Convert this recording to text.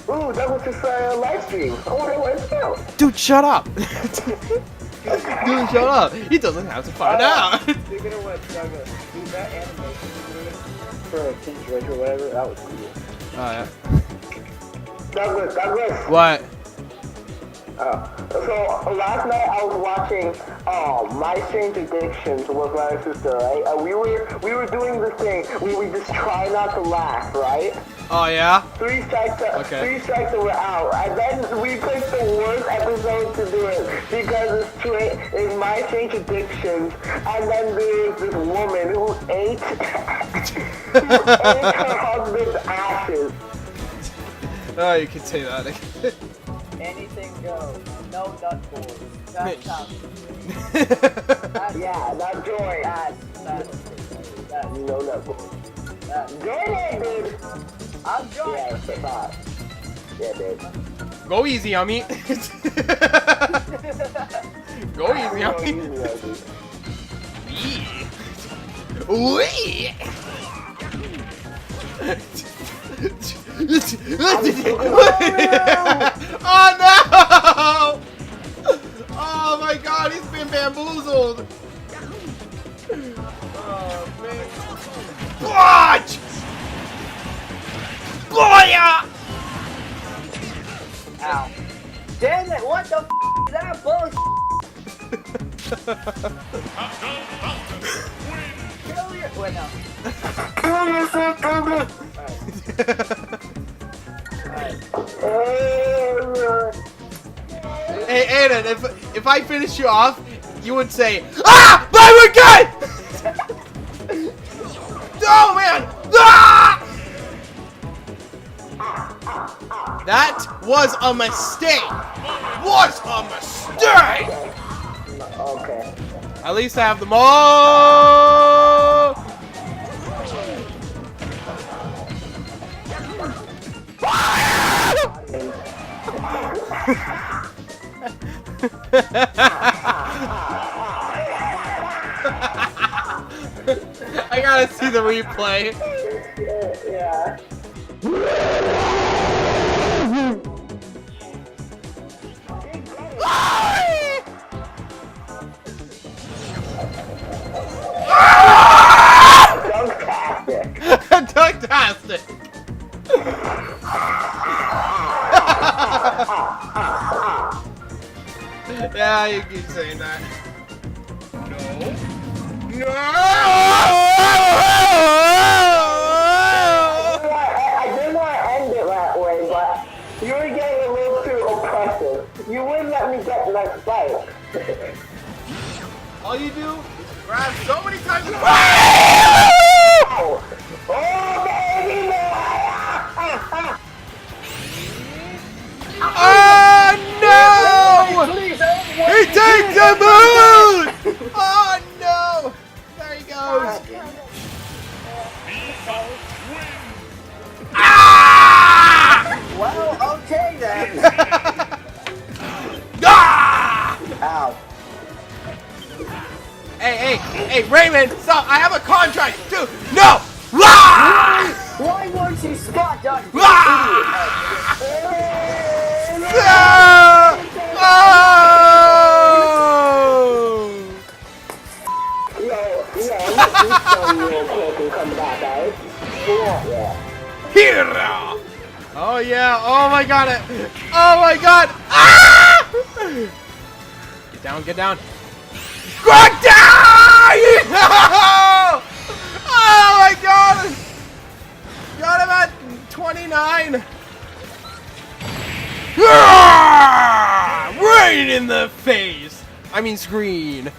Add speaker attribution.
Speaker 1: Ooh, that was his live stream. I wonder what it's about.
Speaker 2: Dude, shut up! Dude, shut up! He doesn't have to find out!
Speaker 1: Speaking of what, Douglas, dude, that animation for 𝐶𝐢𝐭 or whatever, that was cool.
Speaker 2: Oh, yeah.
Speaker 1: Douglas!
Speaker 2: What?
Speaker 1: So last night I was watching My Strange Addictions with my sister, right? We were doing this thing. We just try not to laugh, right?
Speaker 2: Oh, yeah?
Speaker 1: Three strikes and we're out. And then we picked the worst episode to do it because it's My Strange Addictions. And then there's this woman who ate her husband's ashes.
Speaker 2: Oh, you can say that.
Speaker 3: Anything goes. No nut boys. That's how.
Speaker 1: Yeah, not joy.
Speaker 3: That's
Speaker 1: No nut boys. Join it, dude.
Speaker 3: I'm joining.
Speaker 1: Yeah, it's a thought. Yeah, dude.
Speaker 2: Go easy on me. Go easy on me. Wee. Oh no! Oh my god, he's been bamboozled! Oh man. Watch! Boya!
Speaker 3: Ow. Damn it, what the f is that bullshit? Kill your... Wait, no.
Speaker 2: Hey Aiden, if I finish you off, you would say, ah! Buy one gun! Oh man! Ah! That was a mistake! Was a mistake!
Speaker 1: Okay.
Speaker 2: At least I have them all! I gotta see the replay.
Speaker 1: Yeah.
Speaker 2: Fantastic! Yeah, you keep saying that. No. No!
Speaker 1: I didn't want to end it that way, but you were getting a little too oppressive. You wouldn't let me get the next fight.
Speaker 2: All you do is grab so many times.
Speaker 1: Oh, baby!
Speaker 2: Oh no! He takes the moon! Oh no! There he goes. Ah!
Speaker 3: Well, okay then.
Speaker 2: Ah!
Speaker 3: Ow.
Speaker 2: Hey, Raymond, stop! I have a contract, dude! No! Ah!
Speaker 3: Why won't you spot dodge?
Speaker 2: Ah! Oh! Hero! Oh yeah! Oh my god! Oh my god! Ah! Get down! Get down! Go down! Oh my god! Got him at 29. Ah! Right in the face. I mean screen.